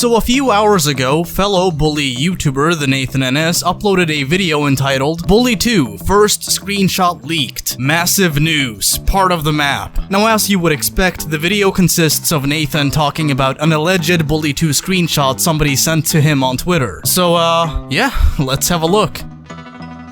So a few hours ago, fellow bully YouTuber the Nathan NS uploaded a video entitled Bully 2 First Screenshot Leaked. Massive news, part of the map. Now as you would expect, the video consists of Nathan talking about an alleged Bully 2 screenshot somebody sent to him on Twitter. So yeah, let's have a look.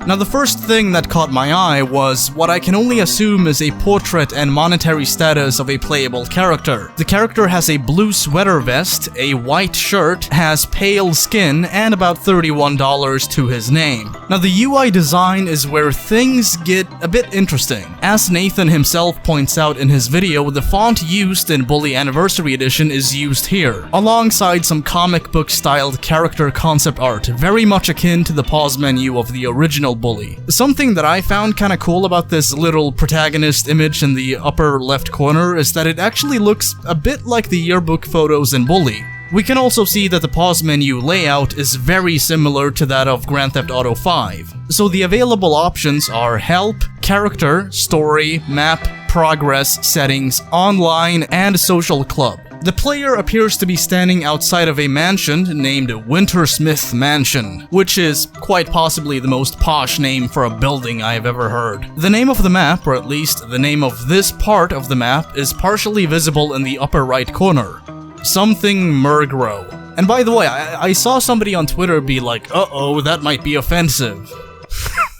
Now the first thing that caught my eye was what I can only assume is a portrait and monetary status of a playable character. The character has a blue sweater vest, a white shirt, has pale skin, and about $31 to his name. Now the UI design is where things get a bit interesting. As Nathan himself points out in his video, the font used in Bully Anniversary Edition is used here, alongside some comic book styled character concept art, very much akin to the pause menu of the original Bully. Something that I found kinda cool about this little protagonist image in the upper left corner is that it actually looks a bit like the yearbook photos in Bully. We can also see that the pause menu layout is very similar to that of Grand Theft Auto 5. So the available options are Help, Character, Story, Map, Progress, Settings, Online, and Social Club. The player appears to be standing outside of a mansion named Wintersmith Mansion, which is quite possibly the most posh name for a building I've ever heard. The name of the map, or at least the name of this part of the map, is partially visible in the upper right corner. Something Murgrow. And by the way, I saw somebody on Twitter be like, uh-oh, that might be offensive.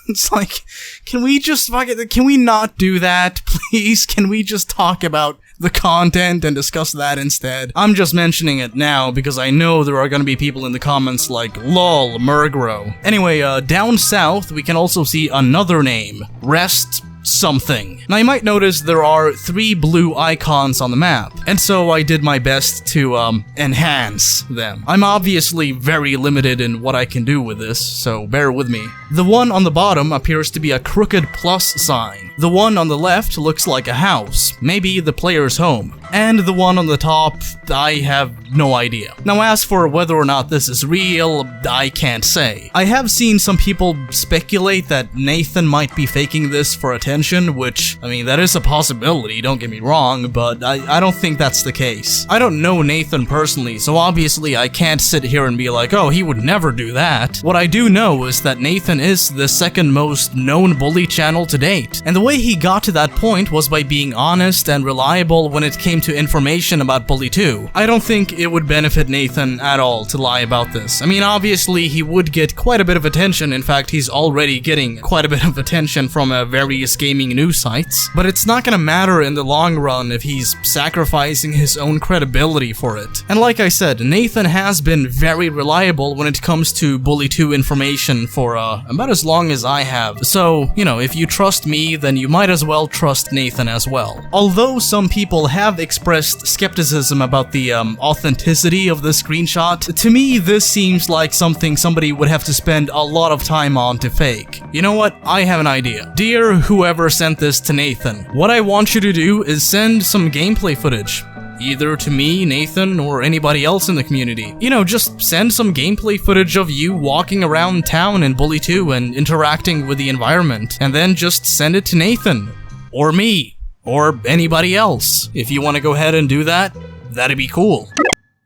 It's like, can we not do that, please? Can we just talk about the content and discuss that instead? I'm just mentioning it now because I know there are gonna be people in the comments like, lol, Murgrow. Anyway, down south, we can also see another name, Rest something. Now you might notice there are 3 blue icons on the map, and so I did my best to enhance them. I'm obviously very limited in what I can do with this, so bear with me. The one on the bottom appears to be a crooked plus sign. The one on the left looks like a house, maybe the player's home. And the one on the top, I have no idea. Now as for whether or not this is real, I can't say. I have seen some people speculate that Nathan might be faking this for attention, which, I mean, that is a possibility, don't get me wrong, but I don't think that's the case. I don't know Nathan personally, so obviously I can't sit here and be like, oh, he would never do that. What I do know is that Nathan is the second most known bully channel to date, and the way he got to that point was by being honest and reliable when it came to information about Bully 2. I don't think it would benefit Nathan at all to lie about this. I mean, obviously he would get quite a bit of attention. In fact, he's already getting quite a bit of attention from various gaming news sites, but it's not gonna matter in the long run if he's sacrificing his own credibility for it. And like I said, Nathan has been very reliable when it comes to Bully 2 information for about as long as I have. So, you know, if you trust me, then you might as well trust Nathan as well. Although some people have expressed skepticism about the authenticity of the screenshot, to me this seems like something somebody would have to spend a lot of time on to fake. You know what? I have an idea. Dear whoever sent this to Nathan, what I want you to do is send some gameplay footage. Either to me, Nathan, or anybody else in the community. You know, just send some gameplay footage of you walking around town in Bully 2 and interacting with the environment, and then just send it to Nathan, or me, or anybody else. If you want to go ahead and do that, that'd be cool.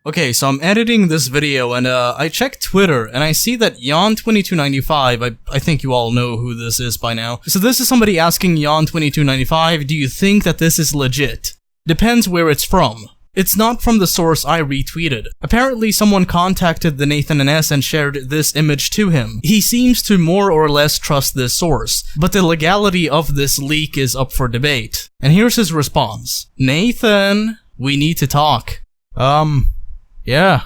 Okay, so I'm editing this video, and I checked Twitter, and I see that Yon2295, I think you all know who this is by now. So this is somebody asking Yon2295, do you think that this is legit? Depends where it's from. It's not from the source I retweeted. Apparently someone contacted the Nathan NS and shared this image to him. He seems to more or less trust this source, but the legality of this leak is up for debate. And here's his response. Nathan, we need to talk. Yeah.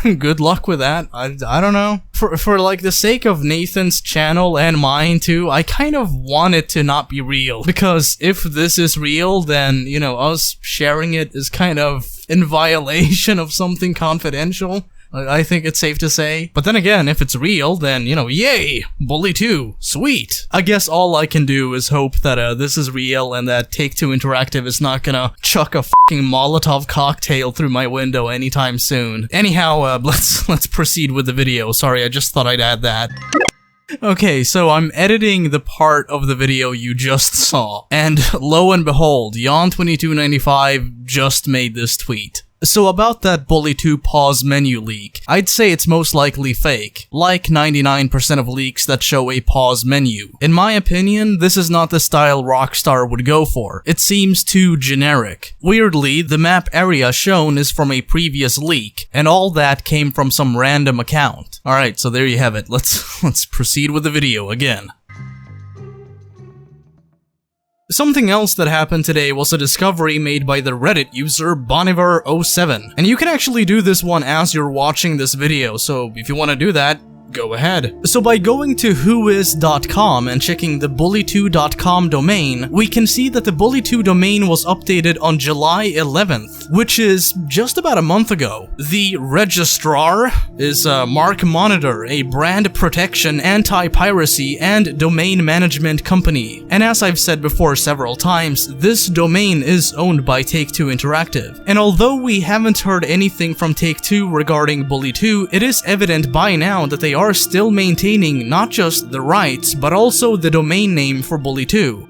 Good luck with that. I don't know. For like the sake of Nathan's channel and mine too, I kind of want it to not be real. Because if this is real, then, you know, us sharing it is kind of in violation of something confidential. I think it's safe to say. But then again, if it's real, then, you know, yay! Bully 2, sweet! I guess all I can do is hope that this is real and that Take-Two Interactive is not gonna chuck a fucking Molotov cocktail through my window anytime soon. Anyhow, let's proceed with the video. Sorry, I just thought I'd add that. Okay, so I'm editing the part of the video you just saw, and lo and behold, Yon2295 just made this tweet. So about that Bully 2 pause menu leak, I'd say it's most likely fake, like 99% of leaks that show a pause menu. In my opinion, this is not the style Rockstar would go for. It seems too generic. Weirdly, the map area shown is from a previous leak, and all that came from some random account. Alright, so there you have it. Let's proceed with the video again. Something else that happened today was a discovery made by the Reddit user Boniver07. And you can actually do this one as you're watching this video, so if you want to do that, go ahead. So by going to whois.com and checking the bully2.com domain, we can see that the bully2 domain was updated on July 11th, which is just about a month ago. The registrar is Mark Monitor, a brand protection, anti-piracy, and domain management company. And as I've said before several times, this domain is owned by Take-Two Interactive. And although we haven't heard anything from Take-Two regarding Bully2, it is evident by now that they are still maintaining not just the rights, but also the domain name for Bully2.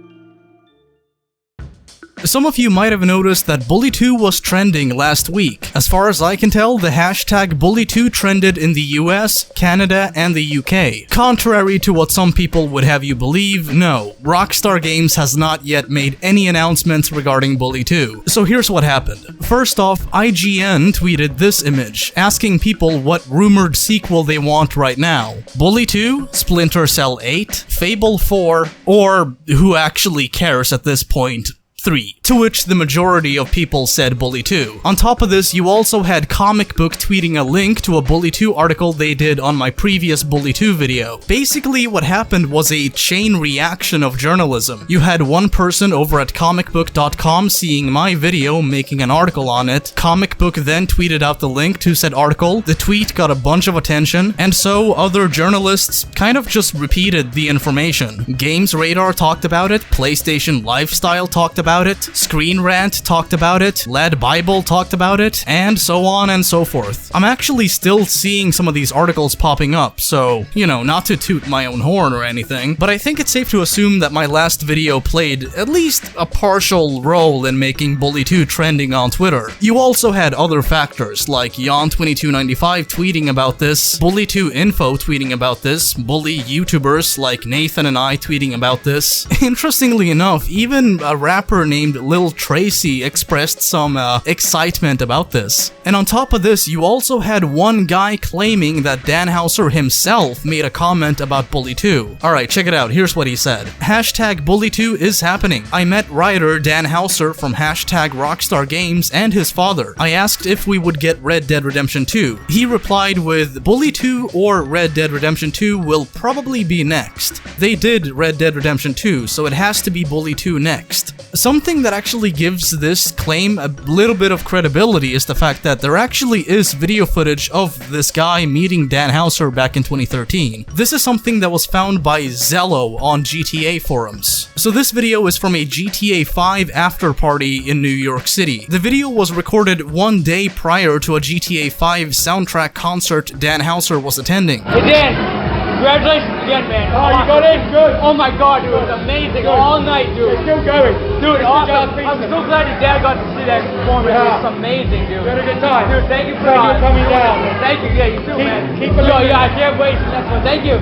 Some of you might have noticed that Bully2 was trending last week. As far as I can tell, the hashtag Bully2 trended in the US, Canada, and the UK. Contrary to what some people would have you believe, no, Rockstar Games has not yet made any announcements regarding Bully2. So here's what happened. First off, IGN tweeted this image, asking people what rumored sequel they want right now. Bully2, Splinter Cell 8, Fable 4, or who actually cares at this point, 3, to which the majority of people said Bully 2. On top of this, you also had Comic Book tweeting a link to a Bully 2 article they did on my previous Bully 2 video. Basically, what happened was a chain reaction of journalism. You had one person over at comicbook.com seeing my video, making an article on it. Comic Book then tweeted out the link to said article. The tweet got a bunch of attention, and so other journalists kind of just repeated the information. Games Radar talked about it, PlayStation Lifestyle talked about it, Screen Rant talked about it, Lad Bible talked about it, and so on and so forth. I'm actually still seeing some of these articles popping up, so, you know, not to toot my own horn or anything, but I think it's safe to assume that my last video played at least a partial role in making Bully 2 trending on Twitter. You also had other factors, like Yon2295 tweeting about this, Bully 2 Info tweeting about this, Bully YouTubers like Nathan and I tweeting about this. Interestingly enough, even a rapper named Lil Tracy expressed some excitement about this. And on top of this, you also had one guy claiming that Dan Houser himself made a comment about Bully 2. Alright, check it out, here's what he said. Hashtag Bully 2 is happening. I met writer Dan Houser from hashtag Rockstar Games and his father. I asked if we would get Red Dead Redemption 2. He replied with, Bully 2 or Red Dead Redemption 2 will probably be next. They did Red Dead Redemption 2, so it has to be Bully 2 next. Something that actually gives this claim a little bit of credibility is the fact that there actually is video footage of this guy meeting Dan Houser back in 2013. This is something that was found by Zello on GTA forums. So this video is from a GTA 5 after party in New York City. The video was recorded one day prior to a GTA 5 soundtrack concert Dan Houser was attending. Hey Dan! Congratulations again, man. Oh, you got in? Good. Oh my god, dude, it was amazing. Good. All night, dude. It's still going. Dude, awesome. I'm so glad your dad got to see that performance. Yeah. It's amazing, dude. You had a good time. Dude, thank you for coming down. Thank you, yeah, you too, man. Keep Yo, yeah, I can't wait for the next one. Thank you.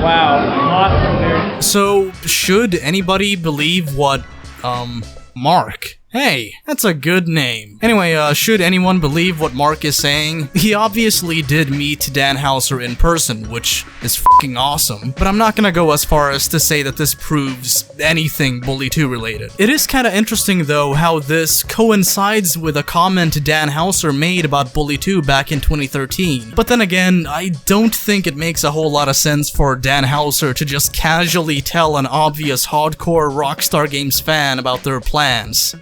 Wow, awesome, dude. So, should anybody believe what, Mark? Hey, that's a good name. Anyway, should anyone believe what Mark is saying? He obviously did meet Dan Houser in person, which is fucking awesome, but I'm not gonna go as far as to say that this proves anything Bully 2 related. It is kinda interesting though how this coincides with a comment Dan Houser made about Bully 2 back in 2013. But then again, I don't think it makes a whole lot of sense for Dan Houser to just casually tell an obvious hardcore Rockstar Games fan about their plans.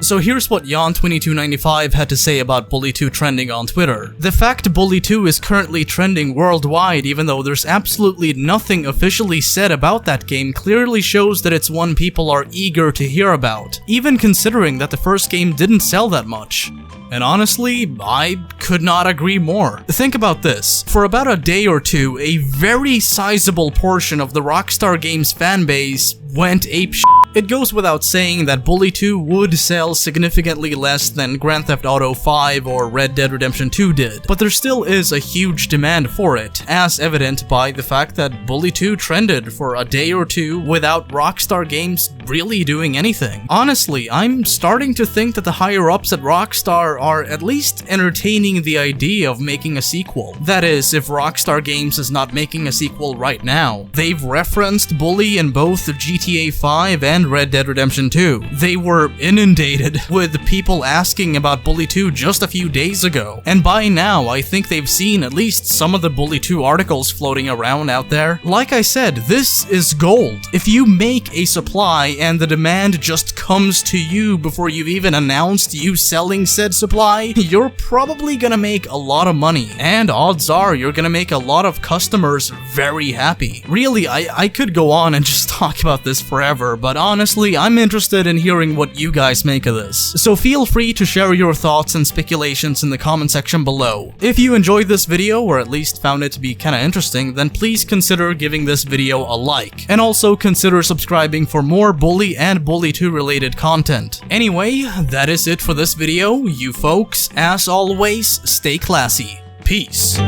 So here's what Yon2295 had to say about Bully 2 trending on Twitter. The fact Bully 2 is currently trending worldwide even though there's absolutely nothing officially said about that game clearly shows that it's one people are eager to hear about, even considering that the first game didn't sell that much. And honestly, I could not agree more. Think about this. For about a day or two, a very sizable portion of the Rockstar Games fanbase went apeshit It goes without saying that Bully 2 would sell significantly less than Grand Theft Auto 5 or Red Dead Redemption 2 did, but there still is a huge demand for it, as evident by the fact that Bully 2 trended for a day or two without Rockstar Games really doing anything. Honestly, I'm starting to think that the higher-ups at Rockstar are at least entertaining the idea of making a sequel. That is, if Rockstar Games is not making a sequel right now. They've referenced Bully in both GTA 5 and Red Dead Redemption 2. They were inundated with people asking about Bully 2 just a few days ago, and by now I think they've seen at least some of the Bully 2 articles floating around out there. Like I said, this is gold. If you make a supply and the demand just comes to you before you've even announced you selling said supply, you're probably gonna make a lot of money, and odds are you're gonna make a lot of customers very happy. Really, I could go on and just talk about this forever, but honestly, I'm interested in hearing what you guys make of this. So feel free to share your thoughts and speculations in the comment section below. If you enjoyed this video, or at least found it to be kinda interesting, then please consider giving this video a like, and also consider subscribing for more Bully and Bully 2 related content. Anyway, that is it for this video, you folks. As always, stay classy. Peace.